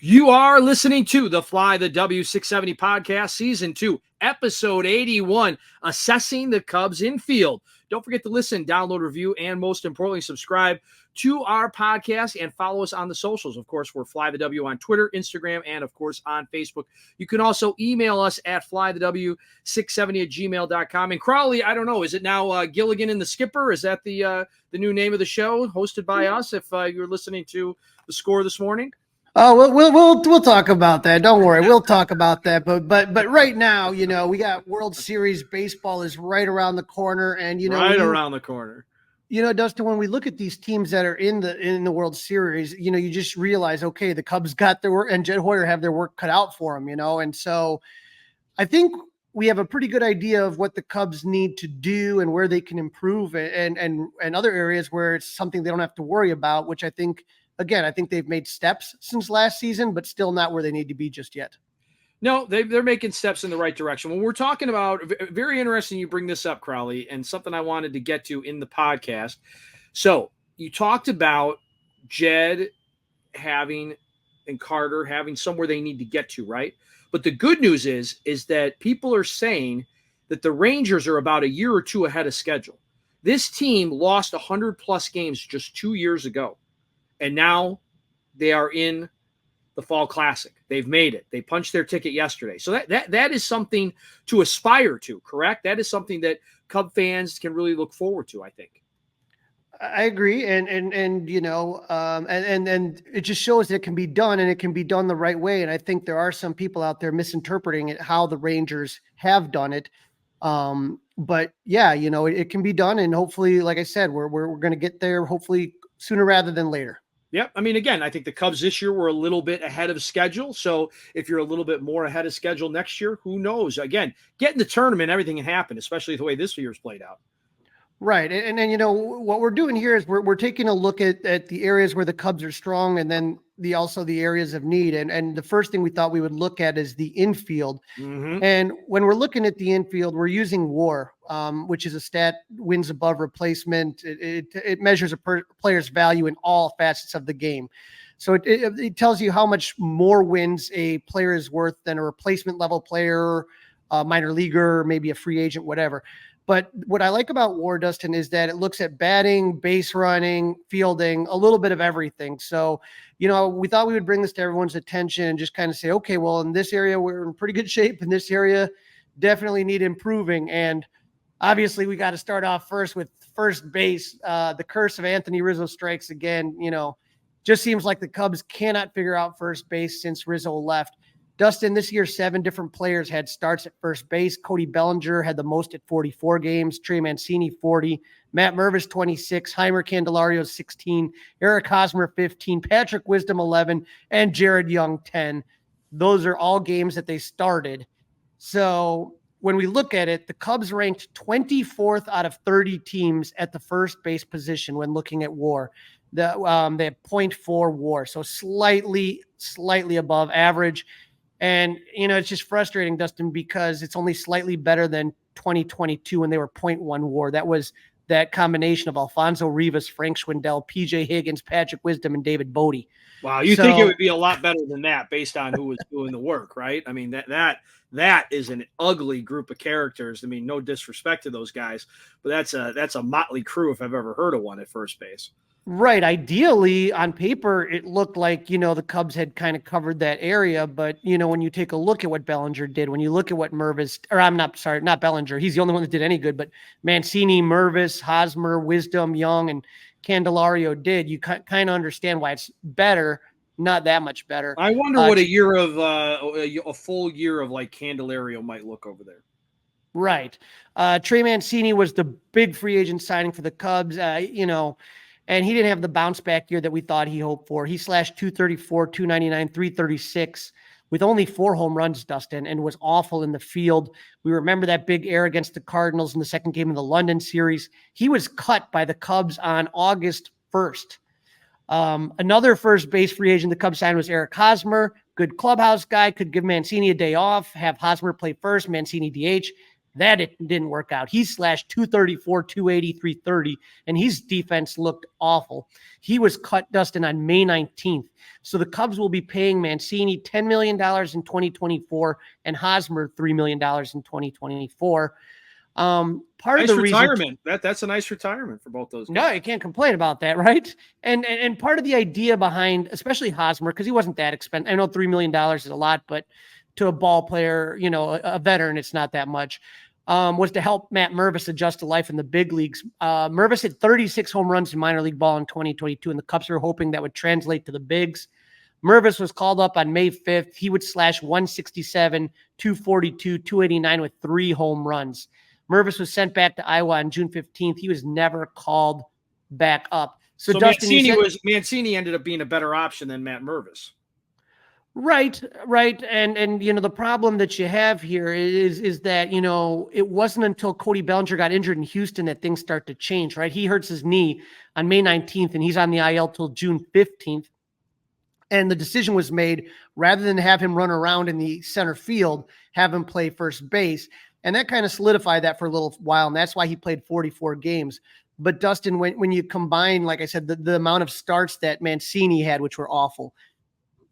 You are listening to the Fly the W670 podcast, season 2, episode 81, assessing the Cubs infield. Don't forget to listen, download, review, and most importantly, subscribe to our podcast and follow us on the socials. Of course, we're Fly the W on Twitter, Instagram, and of course on Facebook. You can also email us at flythew670@gmail.com. And Crawly, I don't know, is it now Gilligan and the Skipper? Is that the new name of the show hosted by us? If you're listening to the score this morning. Oh, we'll talk about that. Don't worry, we'll talk about that. But right now, we got World Series baseball is right around the corner, and around the corner. Dustin, when we look at these teams that are in the World Series, you just realize, okay, the Cubs got their work, and Jed Hoyer have their work cut out for them, and so I think we have a pretty good idea of what the Cubs need to do and where they can improve, and other areas where it's something they don't have to worry about, which I think. Again, I think they've made steps since last season, but still not where they need to be just yet. No, they're making steps in the right direction. When we're talking about, very interesting you bring this up, Crawly, and something I wanted to get to in the podcast. So you talked about Jed having and Carter having somewhere they need to get to, right? But the good news is that people are saying that the Rangers are about a year or two ahead of schedule. This team lost 100-plus games just 2 years ago. And now they are in the Fall Classic. They've made it. They punched their ticket yesterday. So that is something to aspire to, correct? That is something that Cub fans can really look forward to, I think. I agree. And it just shows that it can be done, and it can be done the right way. And I think there are some people out there misinterpreting it, how the Rangers have done it. But yeah, it can be done. And hopefully, like I said, we're going to get there hopefully sooner rather than later. Yep. I mean, again, I think the Cubs this year were a little bit ahead of schedule. So if you're a little bit more ahead of schedule next year, who knows? Again, get in the tournament, everything can happen, especially the way this year's played out. Right. And then, what we're doing here is we're taking a look at the areas where the Cubs are strong, and then also the areas of need. And the first thing we thought we would look at is the infield. Mm-hmm. And when we're looking at the infield, we're using WAR, which is a stat, wins above replacement. It measures a player's value in all facets of the game. So it tells you how much more wins a player is worth than a replacement level player, a minor leaguer, maybe a free agent, whatever. But what I like about WAR, Dustin, is that it looks at batting, base running, fielding, a little bit of everything. So, we thought we would bring this to everyone's attention and just kind of say, okay, well, in this area, we're in pretty good shape. In this area, definitely need improving. And obviously, we got to start off first with first base. The curse of Anthony Rizzo strikes again. Just seems like the Cubs cannot figure out first base since Rizzo left. Dustin, this year, 7 different players had starts at first base. Cody Bellinger had the most at 44 games. Trey Mancini, 40. Matt Mervis, 26. Heimer Candelario, 16. Eric Hosmer, 15. Patrick Wisdom, 11. And Jared Young, 10. Those are all games that they started. So when we look at it, the Cubs ranked 24th out of 30 teams at the first base position when looking at WAR. They have 0.4 WAR, so slightly above average. And, it's just frustrating, Dustin, because it's only slightly better than 2022 when they were 0.1 WAR. That was that combination of Alfonso Rivas, Frank Schwindel, PJ Higgins, Patrick Wisdom, and David Bodie. Wow. You think it would be a lot better than that based on who was doing the work, right? I mean, that is an ugly group of characters. I mean, no disrespect to those guys, but that's a motley crew if I've ever heard of one at first base. Right. Ideally, on paper, it looked like, the Cubs had kind of covered that area. But, when you take a look at what Bellinger did, when you look at what not Bellinger, he's the only one that did any good, but Mancini, Mervis, Hosmer, Wisdom, Young, and Candelario did, you kind of understand why it's better, not that much better. I wonder what a full year of like Candelario might look over there. Right. Trey Mancini was the big free agent signing for the Cubs, and he didn't have the bounce back year that we thought he hoped for. He slashed 234, 299, 336 with only 4 home runs, Dustin, and was awful in the field. We remember that big error against the Cardinals in the second game of the London series. He was cut by the Cubs on August 1st. Another first base free agent the Cubs signed was Eric Hosmer. Good clubhouse guy, could give Mancini a day off, have Hosmer play first, Mancini DH. That it didn't work out. He slashed 234, 280, 330, and his defense looked awful. He was cut, Dustin, on May 19th. So the Cubs will be paying Mancini $10 million in 2024 and Hosmer $3 million in 2024. Part nice of the retirement. reason That's a nice retirement for both those guys. No, you can't complain about that, right? And part of the idea behind, especially Hosmer, because he wasn't that expensive. I know $3 million is a lot, but to a ball player, a veteran, it's not that much. Was to help Matt Mervis adjust to life in the big leagues. Mervis hit 36 home runs in minor league ball in 2022, and the Cubs were hoping that would translate to the bigs. Mervis was called up on May 5th. He would slash 167, 242, 289 with 3 home runs. Mervis was sent back to Iowa on June 15th. He was never called back up. So Dustin, Mancini ended up being a better option than Matt Mervis. Right. And the problem that you have here is that, it wasn't until Cody Bellinger got injured in Houston that things start to change, right? He hurts his knee on May 19th and he's on the IL till June 15th. And the decision was made, rather than have him run around in the center field, have him play first base. And that kind of solidified that for a little while. And that's why he played 44 games. But Dustin, when you combine, like I said, the amount of starts that Mancini had, which were awful,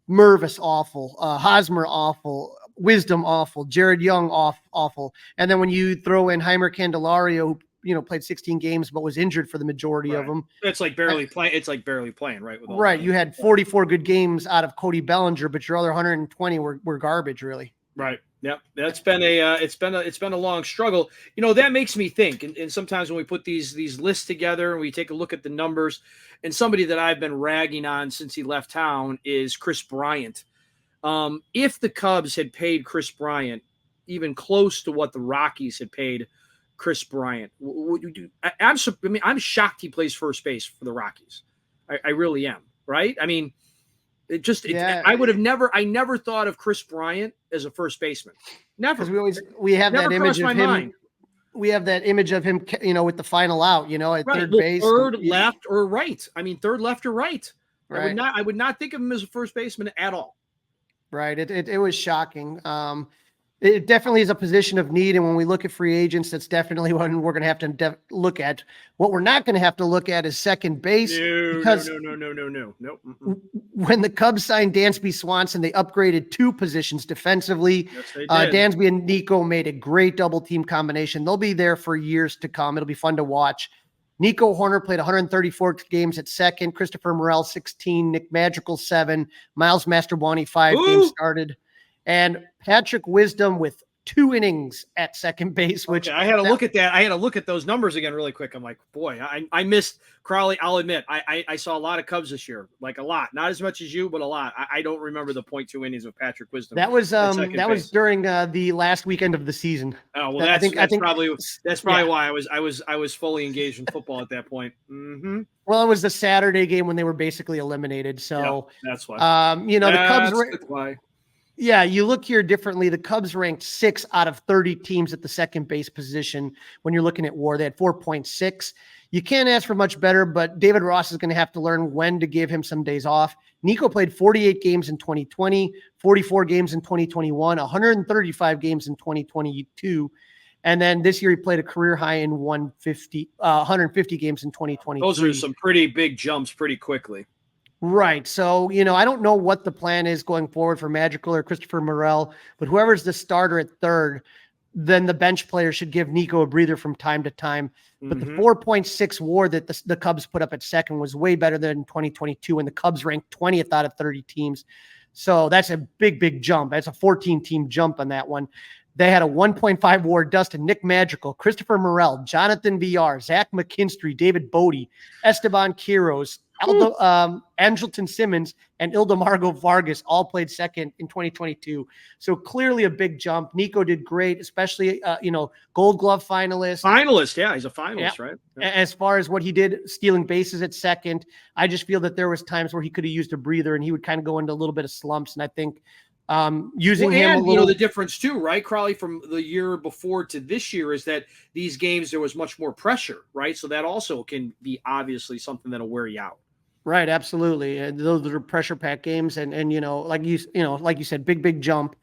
Mervis awful, Hosmer awful, Wisdom awful, Jared Young awful. And then when you throw in Heimer Candelario, who played 16 games but was injured for the majority of them. It's like barely playing. It's like barely playing, right? Right. You had 44 good games out of Cody Bellinger, but your other 120 were garbage, really. Right. Yep. That's been it's been a long struggle. That makes me think. And sometimes when we put these lists together and we take a look at the numbers, and somebody that I've been ragging on since he left town is Chris Bryant. If the Cubs had paid Chris Bryant even close to what the Rockies had paid Chris Bryant, would you do? I'm shocked he plays first base for the Rockies. I really am. Right. I mean, I never thought of Chris Bryant as a first baseman. Never. Because we have that image of him. Mind. We have that image of him, with the final out, at third base. Third, left, or right. I mean, third, left, or right. Right. I would not think of him as a first baseman at all. Right. It was shocking. It definitely is a position of need. And when we look at free agents, that's definitely one we're going to have to look at. What we're not going to have to look at is second base. No. When the Cubs signed Dansby Swanson, they upgraded 2 positions defensively. Yes, they did. Dansby and Nico made a great double team combination. They'll be there for years to come. It'll be fun to watch. Nico Horner played 134 games at second. Christopher Morel, 16. Nick Madrigal, 7. Miles Mastrobuoni, 5 games started. And Patrick Wisdom with 2 innings at second base, which I had to look at that. I had to look at those numbers again really quick. I'm like, boy, I missed Crawly. I'll admit, I saw a lot of Cubs this year, like a lot, not as much as you, but a lot. I don't remember the 0.2 innings of Patrick Wisdom. That was during the last weekend of the season. Oh, well, that's probably why I was fully engaged in football at that point. Mm-hmm. Well, it was the Saturday game when they were basically eliminated. So that's why. The Cubs were why. Yeah, you look here differently. The Cubs ranked 6 out of 30 teams at the second base position. When you're looking at WAR, they had 4.6. You can't ask for much better, but David Ross is going to have to learn when to give him some days off. Nico played 48 games in 2020, 44 games in 2021, 135 games in 2022. And then this year he played a career high in 150 games in 2023. Those are some pretty big jumps pretty quickly. Right. So, I don't know what the plan is going forward for Madrigal or Christopher Morel, but whoever's the starter at third, then the bench player should give Nico a breather from time to time. But the 4.6 WAR that the Cubs put up at second was way better than 2022 when the Cubs ranked 20th out of 30 teams. So that's a big, big jump. That's a 14-team jump on that one. They had a 1.5 WAR. Dustin, Nick Madrigal, Christopher Morel, Jonathan Villar, Zach McKinstry, David Bodie, Esteban Quiroz, Angelton Simmons, and Ildemargo Vargas all played second in 2022. So clearly a big jump. Nico did great, especially, Gold Glove finalist. Yeah, he's a finalist, right? Yeah. As far as what he did, stealing bases at second, I just feel that there was times where he could have used a breather and he would kind of go into a little bit of slumps. And I think using him a little, the difference too, right, Crawly, from the year before to this year is that these games there was much more pressure, right? So that also can be obviously something that'll wear you out. Right, absolutely. And those are pressure pack games, and like you said, big jump.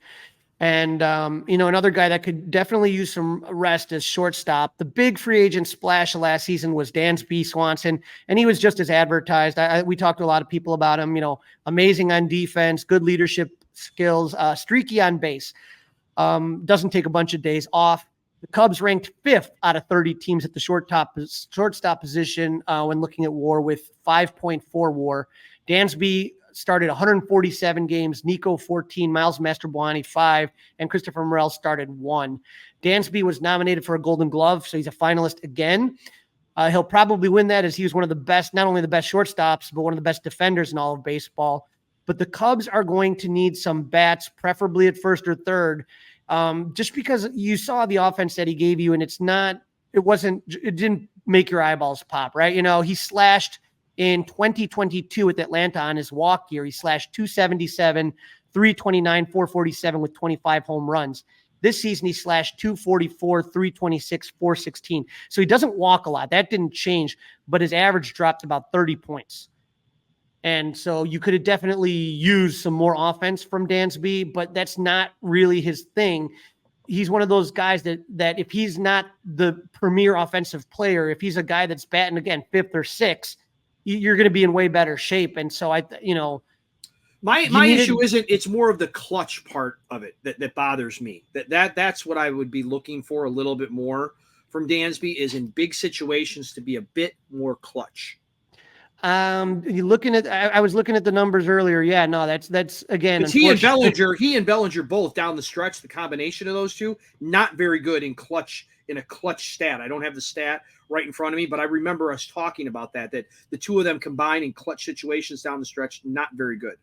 And, another guy that could definitely use some rest as shortstop. The big free agent splash of last season was Dansby Swanson, and he was just as advertised. We talked to a lot of people about him, amazing on defense, good leadership skills, streaky on base, doesn't take a bunch of days off. The Cubs ranked 5th out of 30 teams at the shortstop position when looking at WAR with 5.4 WAR. Dansby started 147 games, Nico 14, Miles Mastrobuoni 5, and Christopher Morel started 1. Dansby was nominated for a Golden Glove, so he's a finalist again. He'll probably win that as he was one of the best, not only the best shortstops, but one of the best defenders in all of baseball. But the Cubs are going to need some bats, preferably at first or third, just because you saw the offense that he gave you, and it didn't make your eyeballs pop, right? He slashed in 2022 with Atlanta on his walk year. He slashed 277, 329, 447 with 25 home runs. This season, he slashed 244, 326, 416. So he doesn't walk a lot. That didn't change, but his average dropped about 30 points. And so you could have definitely used some more offense from Dansby, but that's not really his thing. He's one of those guys that if he's not the premier offensive player, if he's a guy that's batting, again, 5th or 6th, you're going to be in way better shape. And so my issue isn't, it's more of the clutch part of it that bothers me. That's what I would be looking for a little bit more from Dansby, is in big situations to be a bit more clutch. I was looking at the numbers earlier. Yeah, no, that's again, he and Bellinger both down the stretch, the combination of those two, not very good in a clutch stat. I don't have the stat right in front of me, but I remember us talking about that the two of them combined in clutch situations down the stretch, not very good.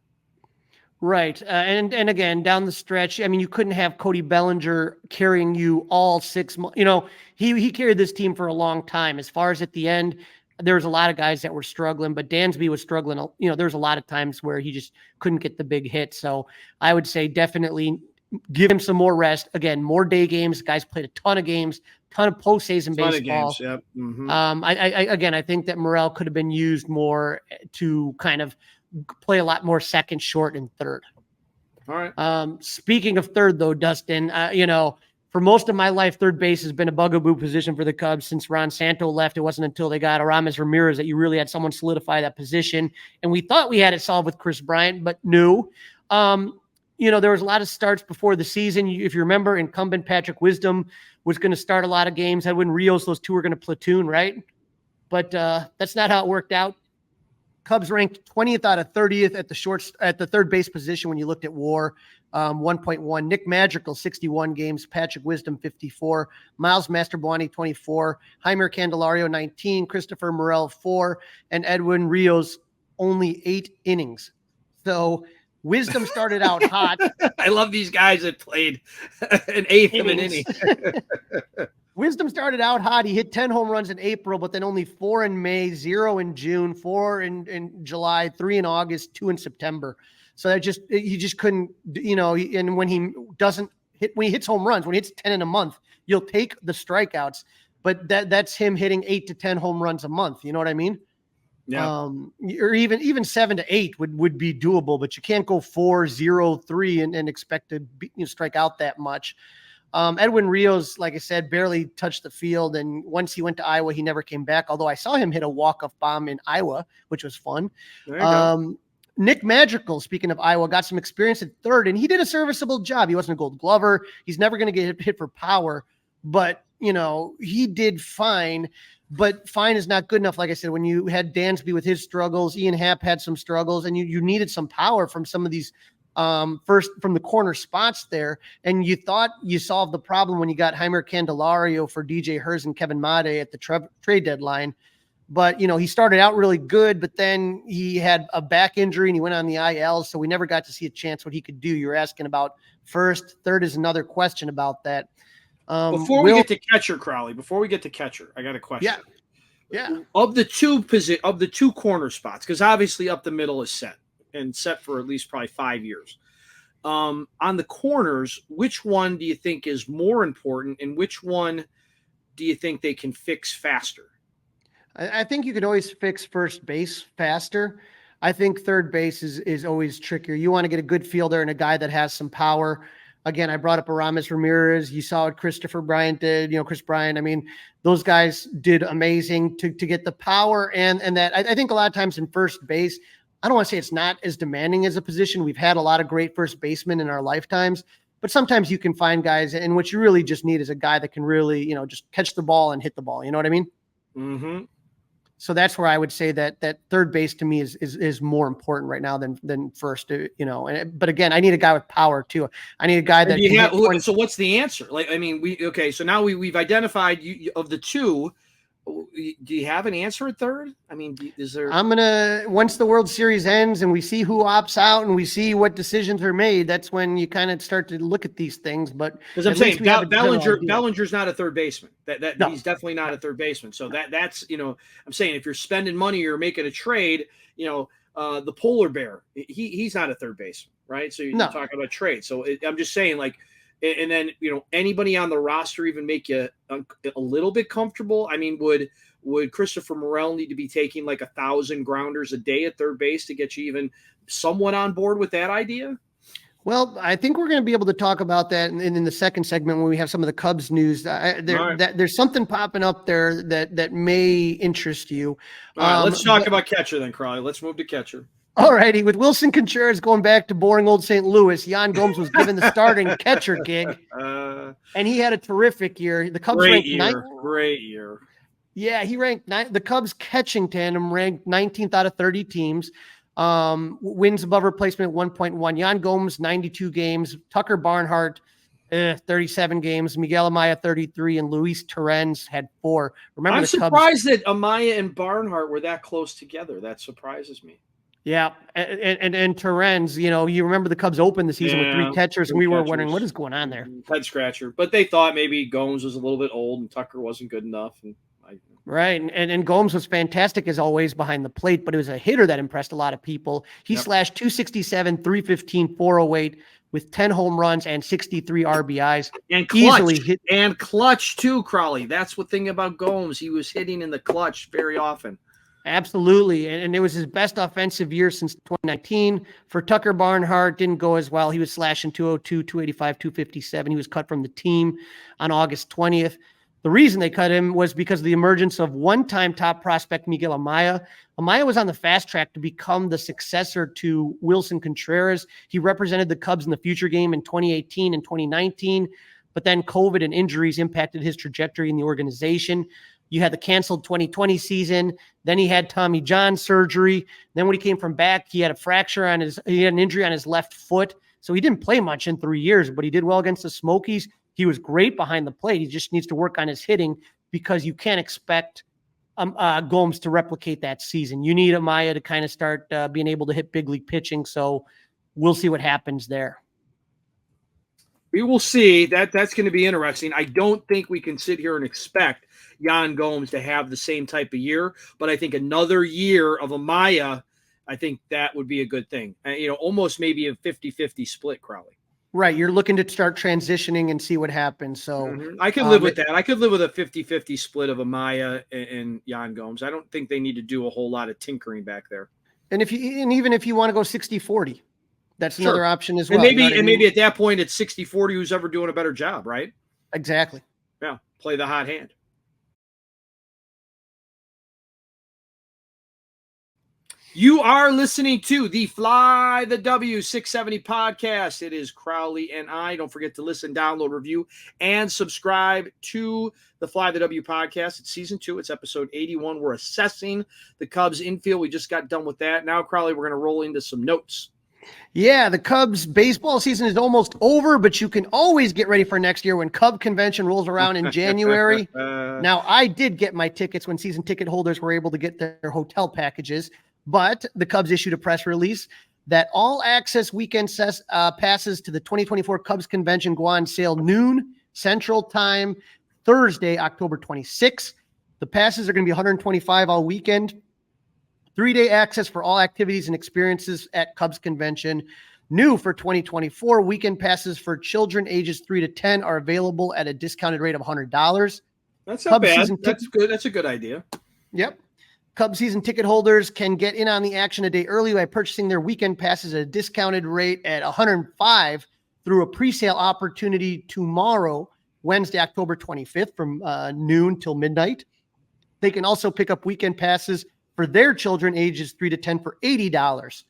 Right. And again, down the stretch, I mean, you couldn't have Cody Bellinger carrying you all 6 months. He carried this team for a long time. As far as at the end, there was a lot of guys that were struggling, but Dansby was struggling. There was a lot of times where he just couldn't get the big hit. So I would say definitely give him some more rest. Again, more day games. Guys played a ton of games, ton of postseason baseball. Games, yep. Mm-hmm. I think that Morel could have been used more to kind of play a lot more second, short, and third. All right. Speaking of third, though, Dustin, for most of my life, third base has been a bugaboo position for the Cubs since Ron Santo left. It wasn't until they got Aramis Ramirez that you really had someone solidify that position. And we thought we had it solved with Chris Bryant, but no. There was a lot of starts before the season. If you remember, incumbent Patrick Wisdom was going to start a lot of games. Edwin Rios, those two were going to platoon, right? But that's not how it worked out. Cubs ranked 20th out of 30th at the third base position when you looked at WAR, 1.1. Nick Madrigal, 61 games. Patrick Wisdom, 54. Miles Mastrobuoni, 24. Jeimer Candelario, 19. Christopher Morel, 4. And Edwin Rios, only 8 innings. So Wisdom started out hot. I love these guys that played an eighth of an inning. Wisdom started out hot. He hit 10 home runs in April, but then only 4 in May, 0 in June, 4 in July, 3 in August, 2 in September. So he just couldn't, and when he hits home runs, when he hits 10 in a month, you'll take the strikeouts, but that's him hitting 8 to 10 home runs a month. You know what I mean? Yeah. Or even 7 to 8 would be doable, but you can't go 4, 0, 3 and expect to strike out that much. Edwin Rios, like I said, barely touched the field. And once he went to Iowa, he never came back. Although I saw him hit a walk-off bomb in Iowa, which was fun. There you go. Nick Madrigal, speaking of Iowa, got some experience at third, and he did a serviceable job. He wasn't a Gold Glover. He's never going to get hit for power, but he did fine. But fine is not good enough. Like I said, when you had Dansby with his struggles, Ian Happ had some struggles, and you needed some power from some of these first from the corner spots there. And you thought you solved the problem when you got Jeimer Candelario for DJ Herz and Kevin Made at the trade deadline. But, he started out really good, but then he had a back injury and he went on the IL. So we never got to see a chance what he could do. You're asking about first, third is another question about that. Before we get to catcher, Crawly, I got a question. Yeah. Of the two corner spots, because obviously up the middle is set for at least probably 5 years. On the corners, which one do you think is more important, and which one do you think they can fix faster? I think you could always fix first base faster. I think third base is always trickier. You want to get a good fielder and a guy that has some power. Again, I brought up Aramis Ramirez. You saw what Christopher Bryant did, Chris Bryant. I mean, those guys did amazing to get the power and that. I think a lot of times in first base, I don't want to say it's not as demanding as a position. We've had a lot of great first basemen in our lifetimes, but sometimes you can find guys, and what you really just need is a guy that can really, just catch the ball and hit the ball. You know what I mean? Mm-hmm. So that's where I would say that third base to me is more important right now than first, but again, I need a guy with power too. I need a guy that so what's the answer? So now we've identified of the two. Do you have an answer at third? I mean, is there? Once the World Series ends and we see who opts out and we see what decisions are made, that's when you kind of start to look at these things. But because I'm saying Bellinger's not a third baseman. No. He's definitely not a third baseman. So that's I'm saying if you're spending money or making a trade, the polar bear, he's not a third baseman, right? So you're talking about trade. So I'm just saying and then, anybody on the roster even make you a little bit comfortable? I mean, would Christopher Morel need to be taking 1,000 grounders a day at third base to get you even somewhat on board with that idea? Well, I think we're going to be able to talk about that in the second segment when we have some of the Cubs news. There's something popping up there that may interest you. All right, let's talk about catcher then, Crawly. Let's move to catcher. All righty. With Wilson Contreras going back to boring old St. Louis, Yan Gomes was given the starting catcher gig, and he had a terrific year. The Cubs great year. Yeah, he ranked the Cubs catching tandem ranked 19th out of 30 teams. Wins above replacement at 1.1. Yan Gomes 92 games. Tucker Barnhart 37 games. Miguel Amaya 33, and Luis Torrens had 4. Remember, I'm surprised that Amaya and Barnhart were that close together. That surprises me. Yeah, and Torrens, you remember the Cubs opened the season with 3 catchers, and we were wondering what is going on there. Head scratcher, but they thought maybe Gomes was a little bit old and Tucker wasn't good enough. Right, and Gomes was fantastic as always behind the plate, but it was a hitter that impressed a lot of people. He slashed 267, 315, 408 with 10 home runs and 63 RBIs. And clutch, and clutch too, Crawly. That's the thing about Gomes. He was hitting in the clutch very often. Absolutely. And it was his best offensive year since 2019. For Tucker Barnhart, didn't go as well. He was slashing 202, 285, 257. He was cut from the team on August 20th. The reason they cut him was because of the emergence of one-time top prospect Miguel Amaya. Amaya was on the fast track to become the successor to Wilson Contreras. He represented the Cubs in the future game in 2018 and 2019, but then COVID and injuries impacted his trajectory in the organization. You had the canceled 2020 season. Then he had Tommy John surgery. Then when he came from back, he had an injury on his left foot. So he didn't play much in 3 years, but he did well against the Smokies. He was great behind the plate. He just needs to work on his hitting because you can't expect Gomes to replicate that season. You need Amaya to kind of start being able to hit big league pitching. So we'll see what happens there. We will see. That's going to be interesting. I don't think we can sit here and expect Yan Gomes to have the same type of year, but I think another year of Amaya, I think that would be a good thing. Almost maybe a 50-50 split, Crawly. Right. You're looking to start transitioning and see what happens. So I could live with that. I could live with a 50-50 split of Amaya and Yan Gomes. I don't think they need to do a whole lot of tinkering back there. And even if you want to go 60-40, that's another option as well. And maybe at that point it's 60-40 who's ever doing a better job, right? Exactly. Yeah. Play the hot hand. You are listening to the Fly the W 670 podcast. It is Crawly and I. Don't forget to listen, download, review, and subscribe to the Fly the W podcast. It's season 2. It's episode 81. We're assessing the Cubs infield. We just got done with that. Now, Crawly, we're going to roll into some notes. Yeah, the Cubs baseball season is almost over, but you can always get ready for next year when Cub Convention rolls around in January. Now, I did get my tickets when season ticket holders were able to get their hotel packages. But the Cubs issued a press release that all access weekend passes to the 2024 Cubs Convention go on sale noon Central Time, Thursday, October 26th. The passes are going to be $125 all weekend. 3-day access for all activities and experiences at Cubs Convention. New for 2024, weekend passes for children ages 3 to 10 are available at a discounted rate of $100. That's not bad. That's good. That's a good idea. Yep. Cubs season ticket holders can get in on the action a day early by purchasing their weekend passes at a discounted rate at $105 through a pre-sale opportunity tomorrow, Wednesday, October 25th from noon till midnight. They can also pick up weekend passes for their children ages 3 to 10 for $80.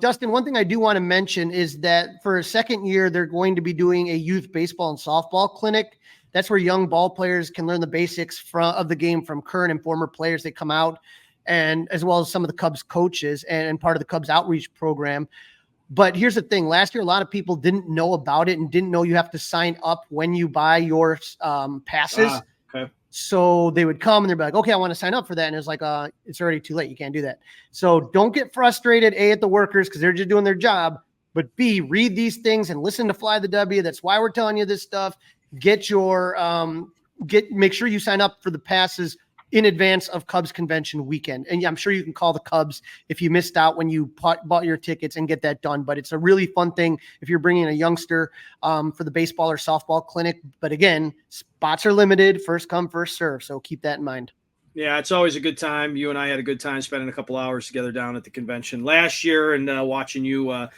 Dustin, one thing I do want to mention is that for a second year, they're going to be doing a youth baseball and softball clinic. That's where young ball players can learn the basics of the game from current and former players. They come out, and as well as some of the Cubs coaches and part of the Cubs outreach program. But here's the thing. Last year, a lot of people didn't know about it and didn't know you have to sign up when you buy your passes. Okay. So they would come and they'd be like, okay, I want to sign up for that. And it's like, it's already too late. You can't do that. So don't get frustrated, A, at the workers because they're just doing their job. But B, read these things and listen to Fly the W. That's why we're telling you this stuff. Make sure you sign up for the passes in advance of Cubs convention weekend. And I'm sure you can call the Cubs if you missed out when you bought your tickets and get that done. But it's a really fun thing if you're bringing a youngster for the baseball or softball clinic. But again, spots are limited, first come, first serve. So keep that in mind. Yeah, it's always a good time. You and I had a good time spending a couple hours together down at the convention last year, and watching you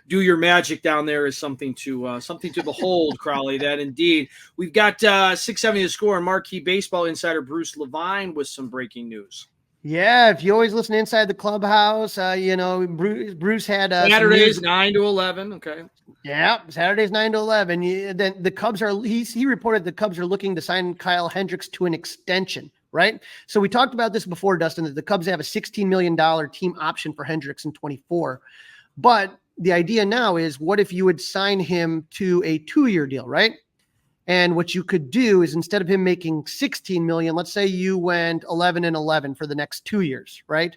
do your magic down there is something to behold, Crawly. That indeed. We've got 670 The Score and marquee baseball insider Bruce Levine with some breaking news. Yeah, if you always listen to Inside the Clubhouse, Bruce had Saturdays 9 to 11. Okay. Yeah, Saturdays 9 to 11. Then the Cubs he reported the Cubs are looking to sign Kyle Hendricks to an extension, right? So we talked about this before, Dustin, that the Cubs have a $16 million team option for Hendricks in 24. But the idea now is, what if you would sign him to a 2-year deal, right? And what you could do is, instead of him making $16 million, let's say you went 11 and 11 for the next 2 years, right?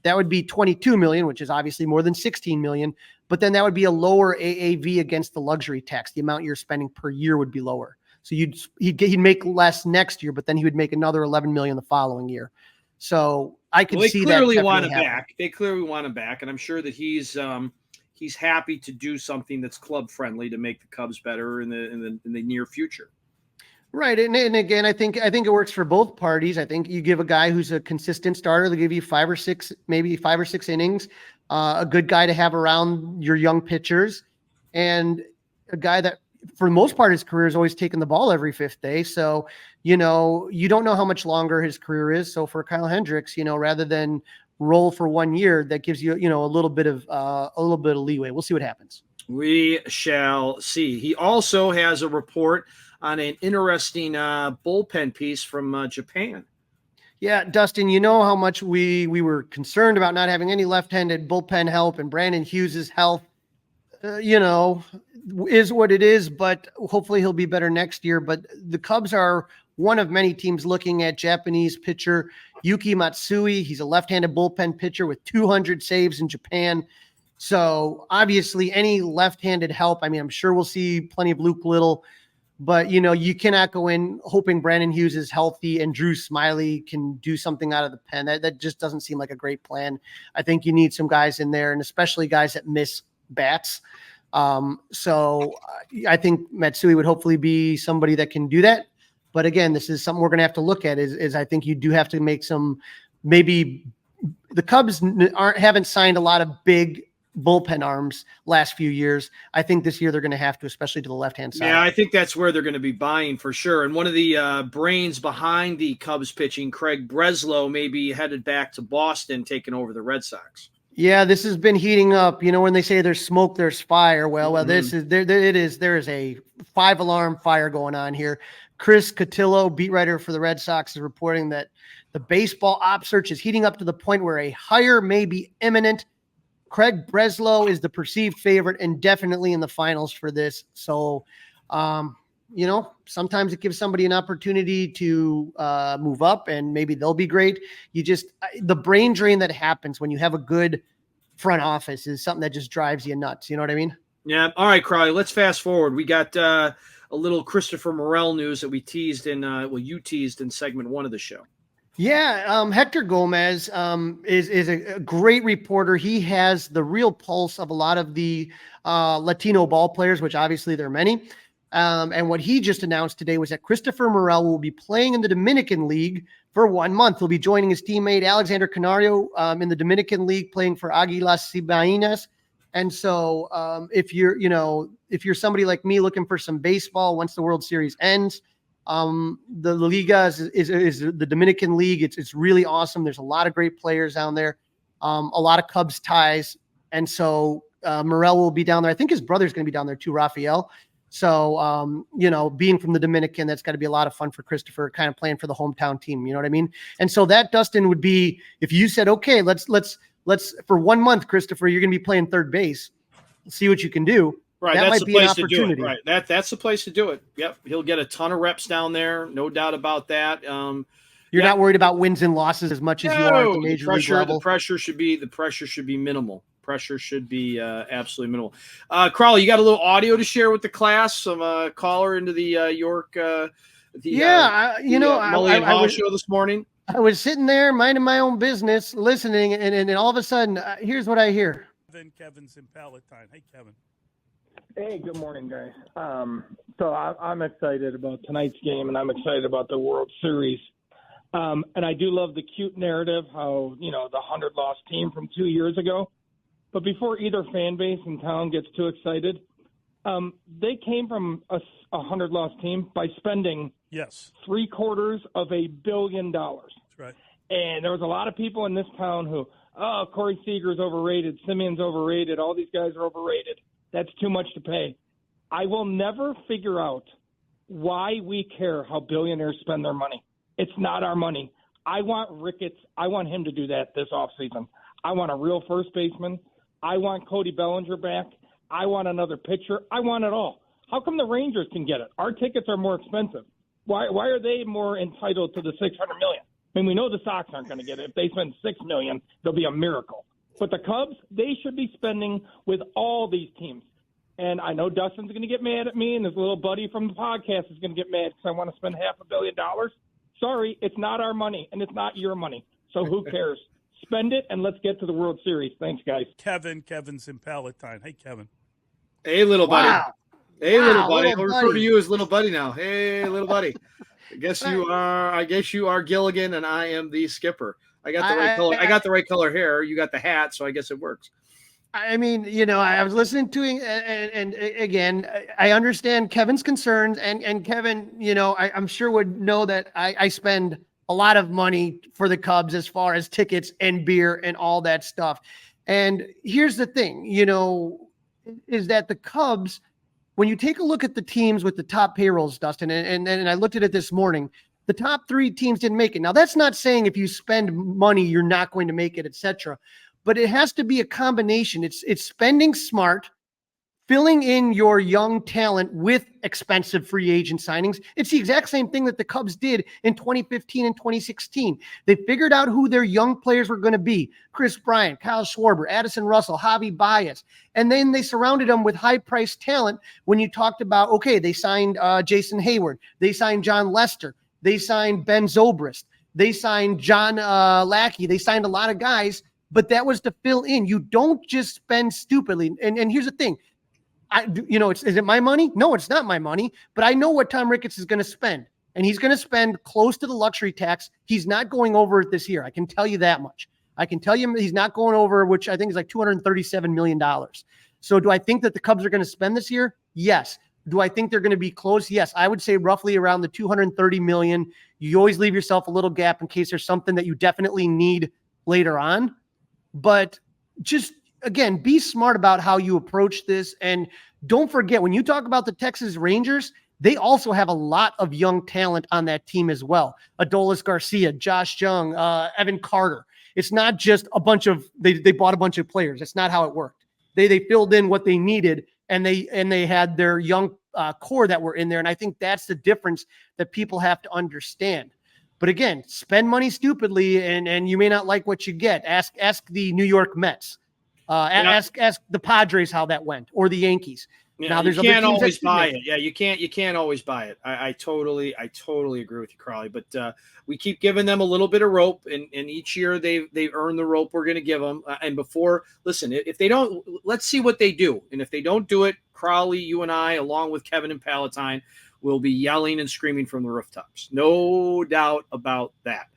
That would be $22 million, which is obviously more than $16 million. But then that would be a lower AAV against the luxury tax. The amount you're spending per year would be lower. So he'd make less next year, but then he would make another $11 million the following year. So I could see that. They clearly want him back. They clearly want him back, and I'm sure that he's happy to do something that's club friendly to make the Cubs better in the near future. Right. And again, I think it works for both parties. I think you give a guy who's a consistent starter, they'll give you 5 or 6 innings, a good guy to have around your young pitchers, and a guy that for the most part his career has always taken the ball every 5th day. So, you don't know how much longer his career is. So for Kyle Hendricks, rather than roll for 1 year, that gives you, a little bit of leeway. We'll see what happens. We shall see. He also has a report on an interesting bullpen piece from Japan. Yeah, Dustin, you know how much we were concerned about not having any left-handed bullpen help, and Brandon Hughes' health, is what it is, but hopefully he'll be better next year. But the Cubs are one of many teams looking at Japanese pitcher Yuki Matsui. He's a left-handed bullpen pitcher with 200 saves in Japan. So obviously any left-handed help, I'm sure we'll see plenty of Luke Little, but you cannot go in hoping Brandon Hughes is healthy and Drew Smiley can do something out of the pen. That just doesn't seem like a great plan. I think you need some guys in there, and especially guys that miss bats. So I think Matsui would hopefully be somebody that can do that. But again, this is something we're going to have to look at is I think you do have to make some, maybe the Cubs haven't signed a lot of big bullpen arms last few years. I think this year they're going to have to, especially to the left-hand side. Yeah, I think that's where they're going to be buying for sure. And one of the brains behind the Cubs pitching, Craig Breslow, may be headed back to Boston, taking over the Red Sox. Yeah, this has been heating up. When they say there's smoke, there's fire. Well, this is there is a 5-alarm fire going on here. Chris Cotillo, beat writer for the Red Sox, is reporting that the baseball op search is heating up to the point where a hire may be imminent. Craig Breslow is the perceived favorite and definitely in the finals for this. So, sometimes it gives somebody an opportunity to move up and maybe they'll be great. The brain drain that happens when you have a good front office is something that just drives you nuts. You know what I mean? Yeah. All right, Crawly, let's fast forward. We got a little Christopher Morel news that we teased you teased in segment 1 of the show. Yeah, Hector Gomez is a great reporter. He has the real pulse of a lot of the Latino ball players, which obviously there are many. And what he just announced today was that Christopher Morel will be playing in the Dominican League for 1 month. He'll be joining his teammate Alexander Canario in the Dominican League, playing for Águilas Cibaeñas. And so if you're somebody like me looking for some baseball once the World Series ends, the Liga is the Dominican League. It's really awesome. There's a lot of great players down there, a lot of Cubs ties. And so Morel will be down there. I think his brother's going to be down there too, Rafael. So, being from the Dominican, that's got to be a lot of fun for Christopher, kind of playing for the hometown team. You know what I mean? And so that, Dustin, would be, if you said, okay, let's for 1 month, Christopher, you're going to be playing third base. See what you can do. Right, that that's might the be an place to do it. opportunity. Right, that's the place to do it. Yep, he'll get a ton of reps down there, no doubt about that. You're not worried about wins and losses as much as you are at the major league level. The pressure should be minimal. Pressure should be absolutely minimal. Crawly, you got a little audio to share with the class? Some caller into the York, Mully and Hall show this morning. I was sitting there minding my own business, listening, and all of a sudden, here's what I hear. Kevin's in Palatine. Hey, Kevin. Hey, good morning, guys. So I'm excited about tonight's game, and I'm excited about the World Series. And I do love the cute narrative, how, the 100-loss team from 2 years ago. But before either fan base in town gets too excited, they came from a 100-loss team by spending $750 million. That's right. And there was a lot of people in this town who, Corey Seager's overrated, Simeon's overrated, all these guys are overrated. That's too much to pay. I will never figure out why we care how billionaires spend their money. It's not our money. I want Ricketts. I want him to do that this offseason. I want a real first baseman. I want Cody Bellinger back. I want another pitcher. I want it all. How come the Rangers can get it? Our tickets are more expensive. Why are they more entitled to the $600 million? I mean, we know the Sox aren't going to get it. If they spend $6 million, there'll be a miracle. But the Cubs, they should be spending with all these teams. And I know Dustin's going to get mad at me, and his little buddy from the podcast is going to get mad because I want to spend $500 million. Sorry, it's not our money, and it's not your money. So who cares? Spend it, and let's get to the World Series. Thanks, guys. Kevin's in Palatine. Hey, Kevin. Hey, little buddy. Wow. Hey, little buddy. Little I'll refer to buddy. you as little buddy now. Hey, little buddy. I guess you are Gilligan, and I am the skipper. I got the right color. I got the right color hair. You got the hat, so I guess it works. I mean, I was listening to him, and again, I understand Kevin's concerns, and Kevin, I'm sure would know that I spend a lot of money for the Cubs as far as tickets and beer and all that stuff. And here's the thing, is that the Cubs, when you take a look at the teams with the top payrolls, Dustin, and I looked at it this morning, the top 3 teams didn't make it. Now, that's not saying if you spend money, you're not going to make it, etc. But it has to be a combination. It's spending smart, filling in your young talent with expensive free agent signings. It's the exact same thing that the Cubs did in 2015 and 2016. They figured out who their young players were going to be. Chris Bryant, Kyle Schwarber, Addison Russell, Javi Baez. And then they surrounded them with high-priced talent when you talked about, okay, they signed Jason Hayward. They signed John Lester. They signed Ben Zobrist. They signed John Lackey. They signed a lot of guys, but that was to fill in. You don't just spend stupidly. And here's the thing. Is it my money? No, it's not my money, but I know what Tom Ricketts is going to spend, and he's going to spend close to the luxury tax. He's not going over it this year. I can tell you that much. I can tell you he's not going over, which I think is like $237 million. So do I think that the Cubs are going to spend this year? Yes. Do I think they're going to be close? Yes. I would say roughly around the $230 million. You always leave yourself a little gap in case there's something that you definitely need later on. But just, again, be smart about how you approach this. And don't forget, when you talk about the Texas Rangers, they also have a lot of young talent on that team as well. Adolis Garcia, Josh Jung, Evan Carter. It's not just a bunch of, they bought a bunch of players. That's not how it worked. They filled in what they needed, and they had their young core that were in there. And I think that's the difference that people have to understand. But again, spend money stupidly, and you may not like what you get. Ask the New York Mets. Ask the Padres how that went, or the Yankees. Yeah, now there's you can't other teams always that buy make it. Yeah, you can't always buy it. I totally agree with you, Crawly. But we keep giving them a little bit of rope, and each year they've earned the rope we're going to give them. And listen, if they don't, let's see what they do. And if they don't do it, Crawly, you and I, along with Kevin and Palatine, will be yelling and screaming from the rooftops. No doubt about that.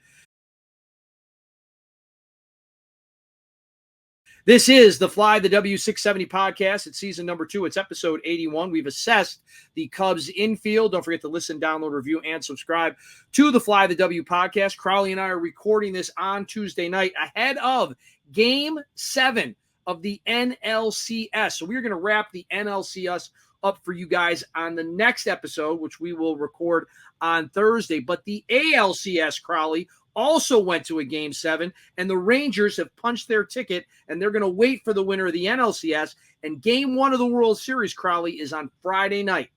This is the Fly the W670 podcast. It's season number 2. It's episode 81. We've assessed the Cubs infield. Don't forget to listen, download, review, and subscribe to the Fly the W podcast. Crawly and I are recording this on Tuesday night ahead of Game 7 of the NLCS. So we're going to wrap the NLCS up for you guys on the next episode, which we will record on Thursday. But the ALCS, Crawly, also went to a Game 7, and the Rangers have punched their ticket, and they're going to wait for the winner of the NLCS. And Game 1 of the World Series, Crawly, is on Friday night.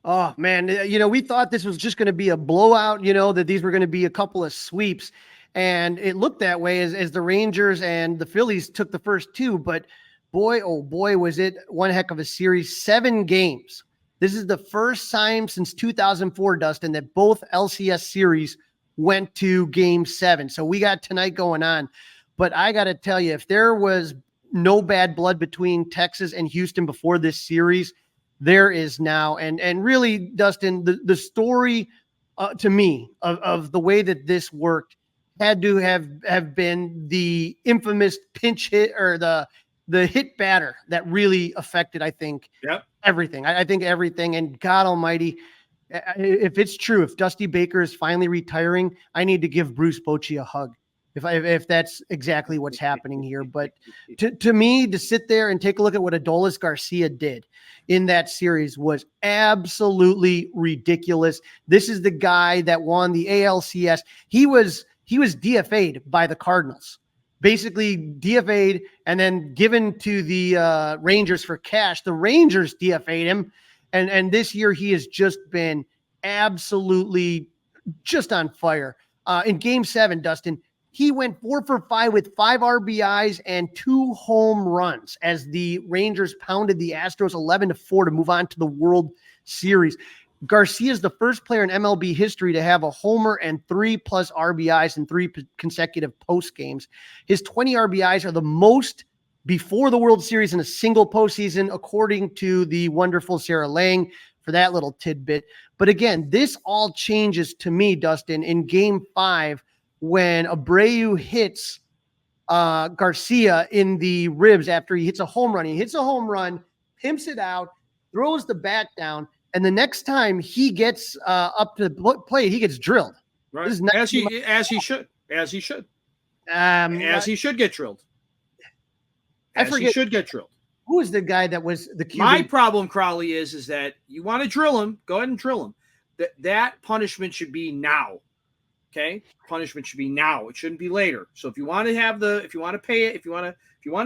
Oh, man. We thought this was just going to be a blowout, that these were going to be a couple of sweeps. And it looked that way as the Rangers and the Phillies took the first 2. But boy, oh boy, was it one heck of a series. 7 games. This is the first time since 2004, Dustin, that both LCS series went to Game 7. So we got tonight going on. But I got to tell you, if there was no bad blood between Texas and Houston before this series, there is now. And really, Dustin, the story to me of the way that this worked had to have been the infamous pinch hit or the hit batter that really affected, I think, everything. I think everything. And God almighty, if it's true, if Dusty Baker is finally retiring, I need to give Bruce Bochy a hug. If that's exactly what's happening here. But to me, to sit there and take a look at what Adolis Garcia did in that series was absolutely ridiculous. This is the guy that won the ALCS. He was DFA'd by the Cardinals. Basically DFA'd and then given to the Rangers for cash. The Rangers DFA'd him. And this year he has just been absolutely just on fire. In Game 7, Dustin, he went 4 for 5 with 5 RBIs and 2 home runs as the Rangers pounded the Astros 11-4 to move on to the World Series. Garcia is the first player in MLB history to have a homer and 3+ RBIs in 3 consecutive post games. His 20 RBIs are the most before the World Series in a single postseason, according to the wonderful Sarah Lang, for that little tidbit. But again, this all changes to me, Dustin, in Game 5 when Abreu hits Garcia in the ribs after he hits a home run. He hits a home run, pimps it out, throws the bat down, and the next time he gets up to the plate, he gets drilled. Right, as he should get drilled. I forget. He should get drilled. Who is the guy that was the Cuban? My problem, Crawly, is that you want to drill him, go ahead and drill him. That punishment should be now. Okay? Punishment should be now. It shouldn't be later. So if you want to pay it, if you want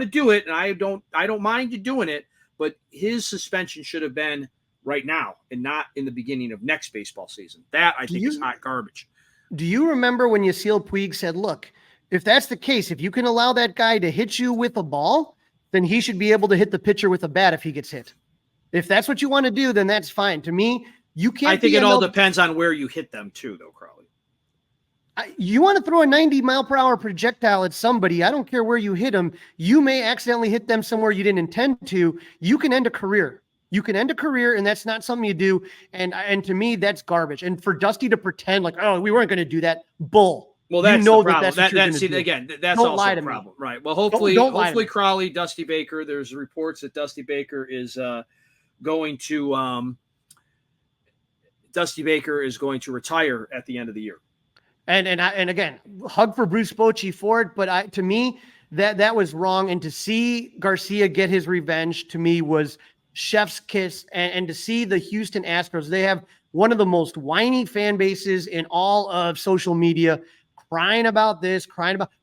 to do it, and I don't mind you doing it, but his suspension should have been right now and not in the beginning of next baseball season. That I think is hot garbage. Do you remember when Yasiel Puig said, look, if that's the case, if you can allow that guy to hit you with a ball, then he should be able to hit the pitcher with a bat if he gets hit. If that's what you want to do, then that's fine. To me, you can't. I think it all depends on where you hit them too, though, Crawly. You want to throw a 90-mile-per-hour projectile at somebody, I don't care where you hit them. You may accidentally hit them somewhere you didn't intend to. You can end a career. And that's not something you do. And to me, that's garbage. And for Dusty to pretend like, oh, we weren't going to do that, bull. Well, that's the problem. That's Don't also lie the to problem, me. Right? Well, hopefully Crawly, Dusty Baker. There's reports that Dusty Baker is going to retire at the end of the year. And again, hug for Bruce Bochy for it. But to me, that was wrong. And to see Garcia get his revenge to me was chef's kiss. And to see the Houston Astros, they have one of the most whiny fan bases in all of social media, crying about this,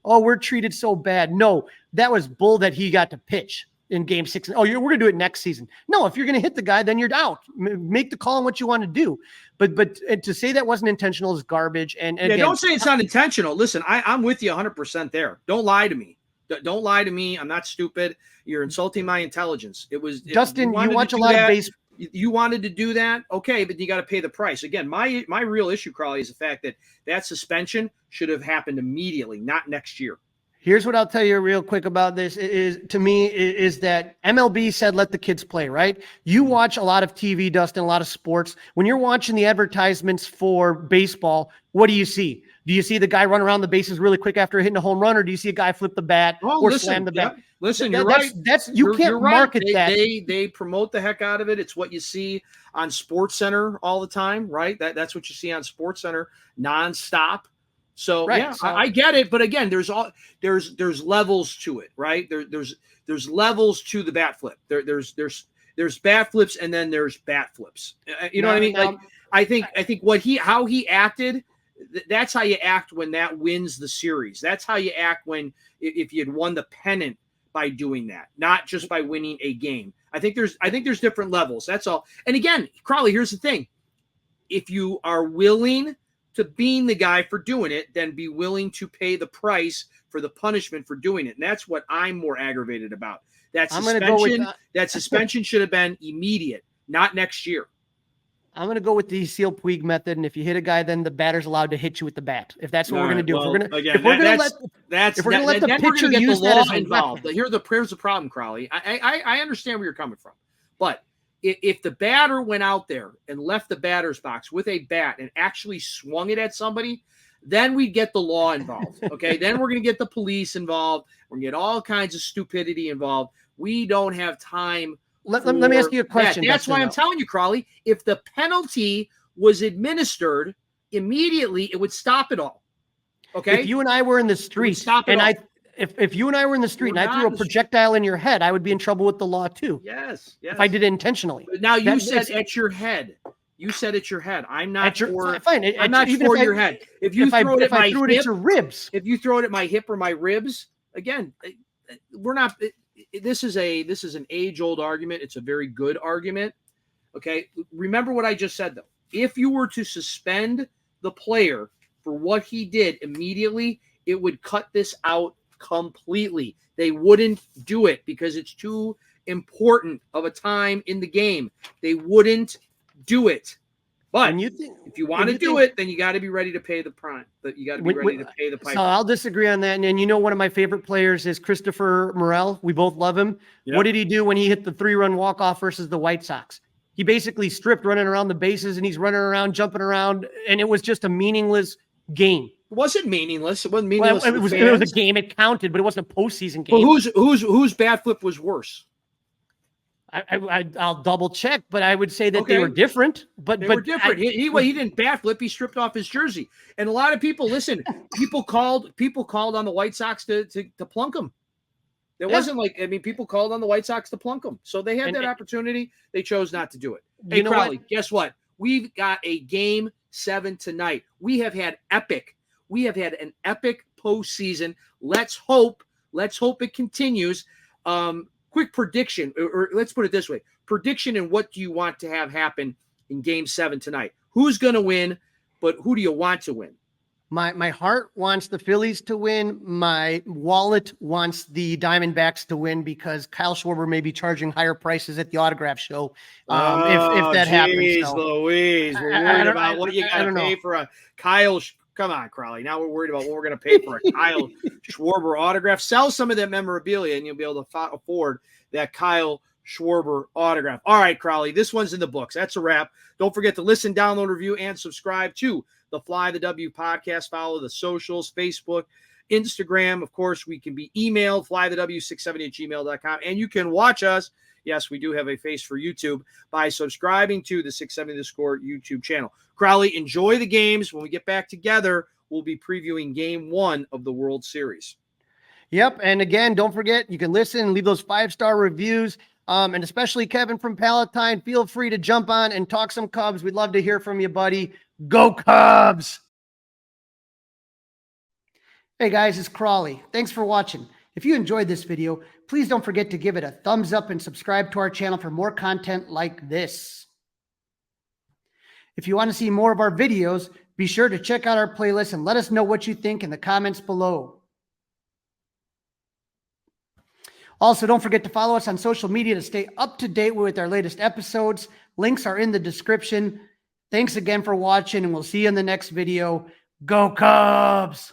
oh, we're treated so bad. No, that was bull that he got to pitch in Game 6. Oh, we're going to do it next season. No, if you're going to hit the guy, then you're out. Make the call on what you want to do. But to say that wasn't intentional is garbage. And again, don't say it's not intentional. Listen, I'm with you 100% there. Don't lie to me. Don't lie to me. I'm not stupid. You're insulting my intelligence. Dustin, you watch a lot of baseball. You wanted to do that, okay, but you got to pay the price. Again, my real issue, Crawly, is the fact that suspension should have happened immediately, not next year. Here's what I'll tell you real quick about this is that MLB said, let the kids play, right? You watch a lot of TV, Dustin, a lot of sports. When you're watching the advertisements for baseball, what do you see? Do you see the guy run around the bases really quick after hitting a home run, or do you see a guy flip the bat slam the bat? Listen, you're right. You can't you're right. market that. They promote the heck out of it. It's what you see on SportsCenter all the time, right? That's what you see on SportsCenter nonstop. So Right, yeah, I get it. But again, there's levels to it, right? There's levels to the bat flip. There's bat flips and then there's bat flips. You know what I mean? Like I think how he acted. That's how you act when that wins the series. That's how you act when if you had won the pennant by doing that, not just by winning a game. I think there's different levels. That's all. And again, Crawly, here's the thing. If you are willing to being the guy for doing it, then be willing to pay the price for the punishment for doing it. And that's what I'm more aggravated about. That suspension should have been immediate, not next year. I'm going to go with the Seal Puig method, and if you hit a guy, then the batter's allowed to hit you with the bat. If that's what we're going to do, well, if we're going to let the pitcher use that as involved. Here's the problem, Crawly. I understand where you're coming from, but if the batter went out there and left the batter's box with a bat and actually swung it at somebody, then we'd get the law involved. Okay, then we're going to get the police involved. We're going to get all kinds of stupidity involved. We don't have time. Let me ask you a question. That's why I'm telling you, Crawly, if the penalty was administered immediately, it would stop it all. Okay. If you and I were in the street if you and I were in the street and I threw a projectile in your head, I would be in trouble with the law too. Yes. If I did it intentionally. But now you said at your head. You said it's your head. I'm not fine. I'm not for your head. If you throw it at my hip, at your ribs. If you throw it at my hip or my ribs, again, we're not. This is an age-old argument. It's a very good argument. Okay. Remember what I just said, though. If you were to suspend the player for what he did immediately, it would cut this out completely. They wouldn't do it because it's too important of a time in the game. They wouldn't do it. But if you want to do it, then you got to be ready to pay the prime. But you got to be ready to pay the piper. So I'll disagree on that. And one of my favorite players is Christopher Morel. We both love him. Yep. What did he do when he hit the 3-run walk-off versus the White Sox? He basically stripped running around the bases, and he's running around, jumping around, and it was just a meaningless game. It wasn't meaningless. It wasn't meaningless. Well, it was a game. It counted, but it wasn't a postseason game. Well, whose bat flip was worse? I'll double check, but I would say that they were different. But they were different. He didn't bat flip. He stripped off his jersey, and a lot of people people called on the White Sox to plunk him. It wasn't people called on the White Sox to plunk him, so they had that opportunity. They chose not to do it. Hey, Crawly, guess what? We've got a Game 7 tonight. We have had an epic postseason. Let's hope it continues. Quick prediction, or let's put it this way. Prediction and what do you want to have happen in Game 7 tonight? Who's going to win, but who do you want to win? My heart wants the Phillies to win. My wallet wants the Diamondbacks to win because Kyle Schwarber may be charging higher prices at the autograph show if that happens. So. Louise, we're worried about what you got to pay for a Kyle. Come on, Crawly. Now we're worried about what we're going to pay for a Kyle Schwarber autograph. Sell some of that memorabilia, and you'll be able to afford that Kyle Schwarber autograph. All right, Crawly, this one's in the books. That's a wrap. Don't forget to listen, download, review, and subscribe to the Fly the W podcast. Follow the socials, Facebook, Instagram. Of course, we can be emailed, flythew670@gmail.com. And you can watch us. Yes, we do have a face for YouTube by subscribing to the 670 The Score YouTube channel. Crawly, enjoy the games. When we get back together, we'll be previewing Game 1 of the World Series. Yep. And again, don't forget, you can listen and leave those 5-star reviews. And especially Kevin from Palatine, feel free to jump on and talk some Cubs. We'd love to hear from you, buddy. Go Cubs! Hey guys, it's Crawly. Thanks for watching. If you enjoyed this video, please don't forget to give it a thumbs up and subscribe to our channel for more content like this. If you want to see more of our videos, be sure to check out our playlist and let us know what you think in the comments below. Also, don't forget to follow us on social media to stay up to date with our latest episodes. Links are in the description. Thanks again for watching, and we'll see you in the next video. Go Cubs!